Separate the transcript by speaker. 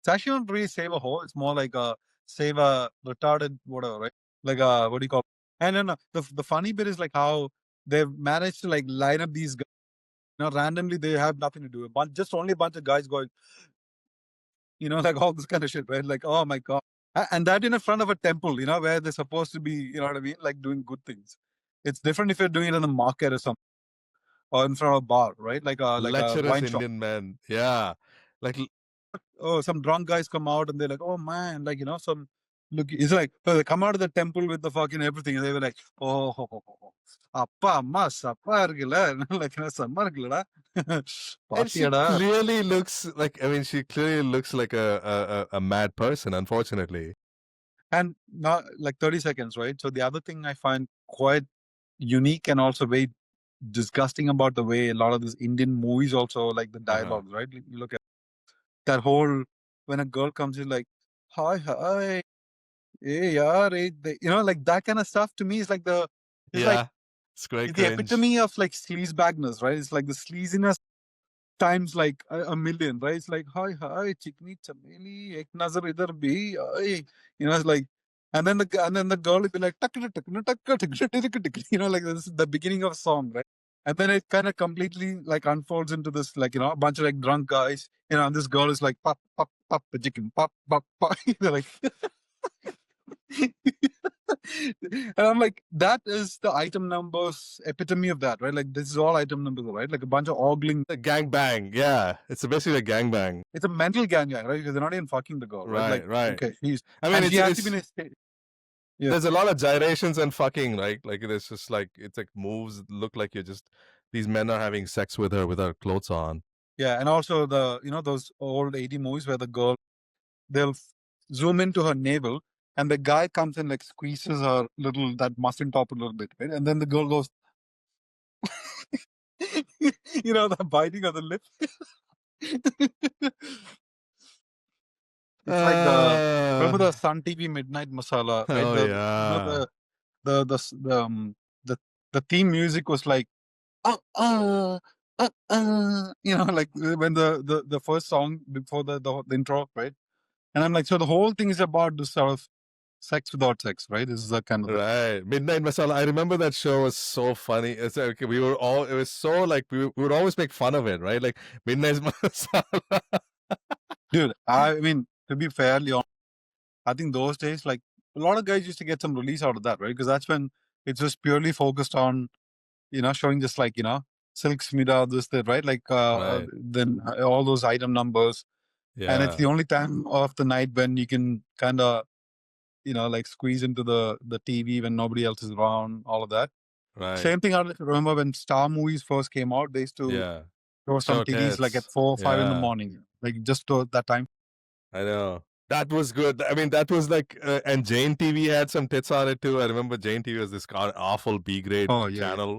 Speaker 1: It's actually not really save a hoe. It's more like a save a retarded whatever, right? Like what do you call it? And then the funny bit is like how they've managed to like line up these guys. Randomly they have nothing to do. Just only a bunch of guys going, like all this kind of shit, right? Like, oh my god. And that in front of a temple, where they're supposed to be, you know what I mean? Like doing good things. It's different if you're doing it in the market or something, or in front of a bar, right? Like a
Speaker 2: Lecherous
Speaker 1: wine shop.
Speaker 2: Indian men. Yeah. Like,
Speaker 1: Oh, some drunk guys come out and they're like, oh man, like, some look, it's like, they come out of the temple with the fucking everything. And they were like, oh, ho, ho, ho, ho. Appa, amma, sappa irukilla. Like, summer irukilla.
Speaker 2: and she
Speaker 1: Partyada.
Speaker 2: clearly looks like, I mean, she clearly looks like a mad person, unfortunately.
Speaker 1: And not like 30 seconds, right? So the other thing I find quite unique and also very disgusting about the way a lot of these Indian movies also like the dialogues, right? You look at that whole, when a girl comes in like, hi, hey, yaar, hey, like that kind of stuff to me is like it's like,
Speaker 2: Yeah. It's quite
Speaker 1: it's the
Speaker 2: cringe.
Speaker 1: epitome of like sleazebagness, right? It's like the sleaziness times like a million, right? It's like, hi, chikni chameli, ek nazar idhar bhi, hi. It's like, and then the girl will be like, tak tak tak tak tak tak tak, like this is the beginning of a song, right? And then it kind of completely like unfolds into this like a bunch of like drunk guys, and this girl is like pop pop pop a chicken pop pop pop, like. And I'm like, that is the item numbers epitome of that, right? Like this is all item numbers, right? Like a bunch of ogling.
Speaker 2: A gangbang. Yeah. It's basically a gangbang.
Speaker 1: It's a mental gang, right? Because they're not even fucking the girl, right? Like,
Speaker 2: Right.
Speaker 1: okay,
Speaker 2: I mean,
Speaker 1: and she has to be
Speaker 2: it's
Speaker 1: in a state. Yeah,
Speaker 2: there's a lot of gyrations and fucking, right? Like it's just like, it's like moves that look like these men are having sex with her with her clothes on.
Speaker 1: yeah, and also those old 80 movies where the girl, they'll zoom into her navel, and the guy comes and like squeezes her that muslin top a little bit, right? And then the girl goes, the biting of the lip. It's like remember the Sun TV Midnight Masala, right?
Speaker 2: Oh yeah.
Speaker 1: The theme music was like, like when the first song before the intro, right? And I'm like, so the whole thing is about this sort of sex without sex, right? This is the kind of
Speaker 2: Right. Midnight Masala. I remember that show was so funny. It's like it was so like we would always make fun of it, right? Like Midnight Masala.
Speaker 1: dude. I mean, to be fairly honest, I think those days, like a lot of guys used to get some release out of that, right? Because that's when it's just purely focused on, showing just like, Silk Smida, this, that, right? Like,
Speaker 2: Right.
Speaker 1: then all those item numbers. And it's
Speaker 2: Yeah.
Speaker 1: the only time of the night when you can kind of, like squeeze into the TV when nobody else is around, all of that.
Speaker 2: Right.
Speaker 1: Same thing I remember when Star movies first came out, they used to show some titties like at 4 or 5 in the morning, like just to that time.
Speaker 2: I know. That was good. I mean, that was like, and Jane TV had some tits on it too. I remember Jane TV was this awful B grade channel.